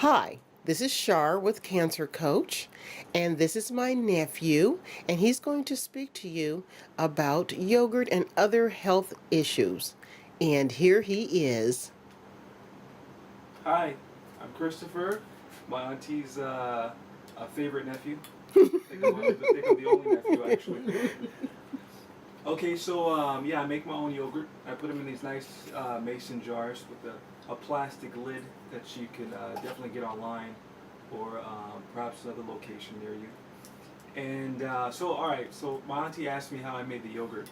Hi, this is Shar with Cancer Coach, and this is my nephew, and he's going to speak to you about yogurt and other health issues. And here he is. Hi, I'm Christopher, my auntie's favorite nephew. Think I'm the only nephew actually. Okay, so yeah, I make my own yogurt. I put them in these nice mason jars with a plastic lid that you can definitely get online or perhaps another location near you. And all right, so my auntie asked me how I made the yogurt,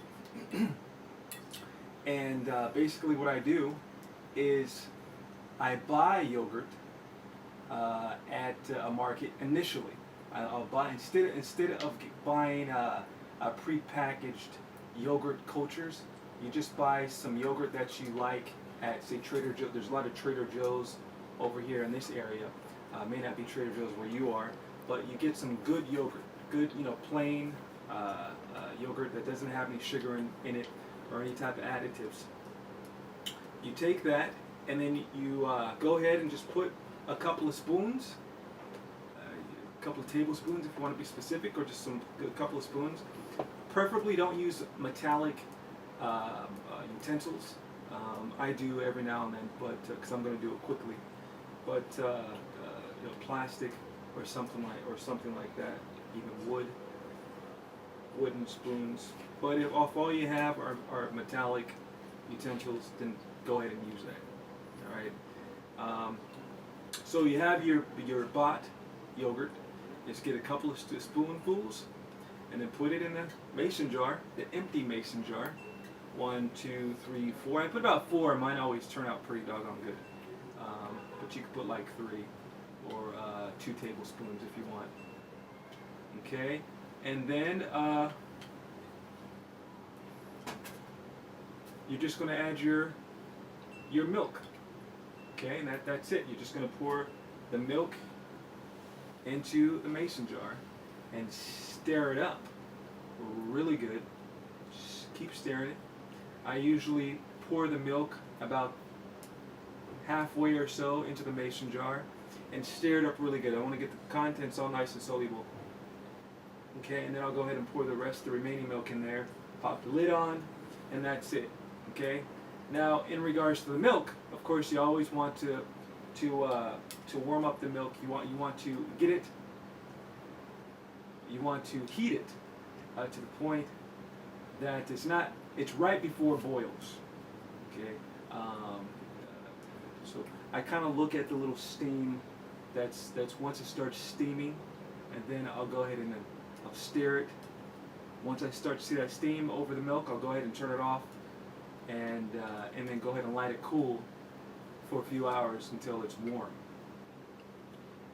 and basically what I do is I buy yogurt at a market initially. I'll buy instead of buying a prepackaged yogurt cultures, you just buy some yogurt that you like at say Trader Joe. There's a lot of Trader Joe's over here in this area. May not be Trader Joe's where you are, but you get some good yogurt, good plain yogurt that doesn't have any sugar in it or any type of additives. You take that and then you go ahead and just put a couple of spoons, a couple of tablespoons if you want to be specific, or just a couple of spoons. Preferably don't use metallic utensils. I do every now and then, but because I'm going to do it quickly. But plastic or something like that, even wooden spoons. But if all you have are metallic utensils, then go ahead and use that. All right. So you have your bought yogurt. Just get a couple of spoonfuls, and then put it in the mason jar, the empty mason jar. 1, 2, 3, 4. I put about 4. Mine always turn out pretty doggone good. But you could put like 3 or 2 tablespoons if you want. Okay, and then you're just going to add your milk. Okay, and that's it. You're just going to pour the milk into the mason jar and stir it up really good. Just keep stirring it. I usually pour the milk about halfway or so into the mason jar and stir it up really good. I want to get the contents all nice and soluble. Okay, and then I'll go ahead and pour the remaining milk in there, pop the lid on, and that's it. Okay. Now, in regards to the milk, of course, you always want to warm up the milk. You want to get it. You want to heat it to the point that it's right before it boils. Okay. So I kind of look at the little steam that's once it starts steaming, and then I'll go ahead and I'll stir it. Once I start to see that steam over the milk, I'll go ahead and turn it off, and then go ahead and let it cool for a few hours until it's warm.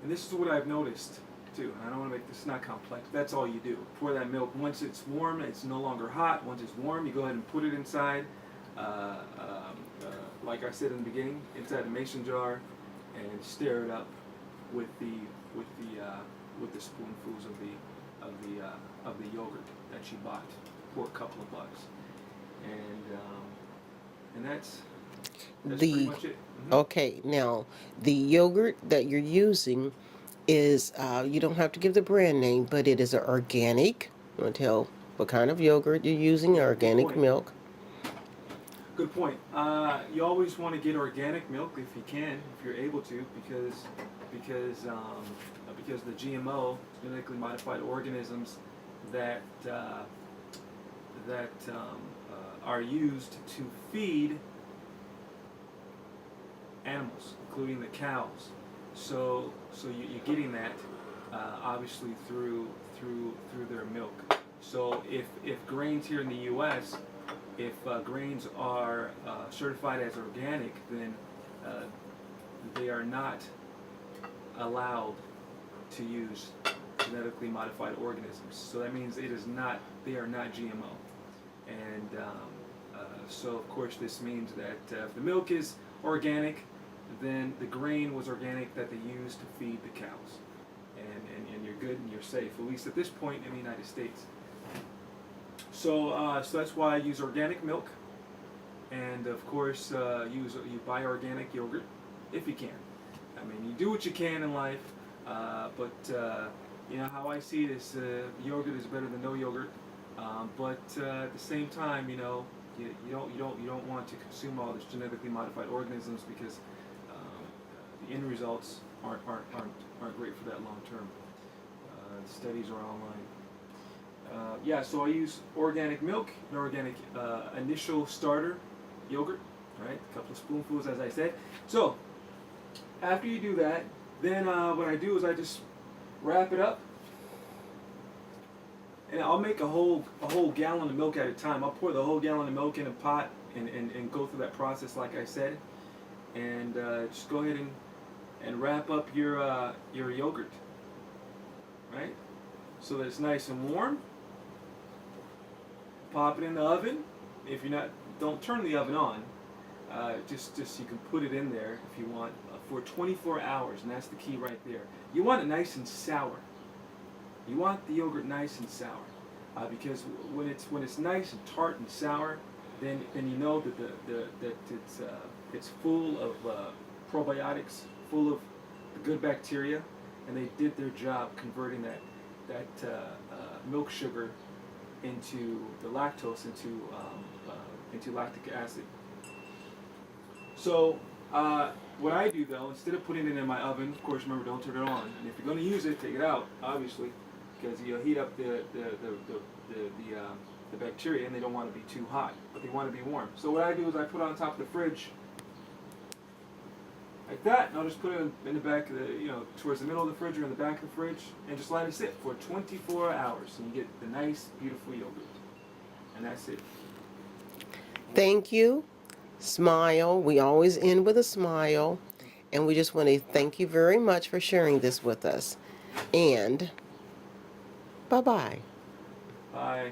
And this is what I've noticed too. And I don't want to make this not complex. That's all you do. Pour that milk. Once it's warm, it's no longer hot. Once it's warm, you go ahead and put it inside. Like I said in the beginning, inside the mason jar, and stir it up with the spoonfuls of the yogurt that you bought for a couple of bucks, and that's pretty The much it. Okay, now the yogurt that you're using is you don't have to give the brand name, but it is organic. You want to tell what kind of yogurt you're using? Yeah, good Organic point. milk. Good point. You always want to get organic milk if you can, if you're able to, because the GMO, genetically modified organisms that are used to feed animals, including the cows. You're getting that obviously through their milk. So if grains here in the U.S. If grains are certified as organic, then uh, they are not allowed to use genetically modified organisms. So that means they are not GMO. And so of course this means that if the milk is organic, then the grain was organic that they used to feed the cows. And you're good and you're safe, at least at this point in the United States. So that's why I use organic milk, and of course you buy organic yogurt if you can. I mean, you do what you can in life, but you know how I see it is yogurt is better than no yogurt. But at the same time, you know, you don't want to consume all this genetically modified organisms because the end results aren't great for that long term. The studies are online. Yeah, so I use organic milk, an organic initial starter yogurt, right? A couple of spoonfuls, as I said. So after you do that, then what I do is I just wrap it up, and I'll make a whole gallon of milk at a time. I'll pour the whole gallon of milk in a pot and go through that process, like I said, and just go ahead and wrap up your yogurt, right? So that it's nice and warm. Pop it in the oven. If you're not, don't turn the oven on. Just you can put it in there if you want for 24 hours, and that's the key right there. You want it nice and sour. You want the yogurt nice and sour, because when it's nice and tart and sour, then you know that it's full of probiotics, full of the good bacteria, and they did their job converting that milk sugar into the lactose into lactic acid. So what I do though, instead of putting it in my oven, of course, remember, don't turn it on. And if you're going to use it, take it out, obviously, because you'll heat up the bacteria, and they don't want to be too hot, but they want to be warm. So what I do is I put it on top of the fridge like that, and I'll just put it in the back of the, towards the middle of the fridge or in the back of the fridge, and just let it sit for 24 hours, and you get the nice, beautiful yogurt. And that's it. Thank you. Smile. We always end with a smile. And we just want to thank you very much for sharing this with us. And bye-bye. Bye.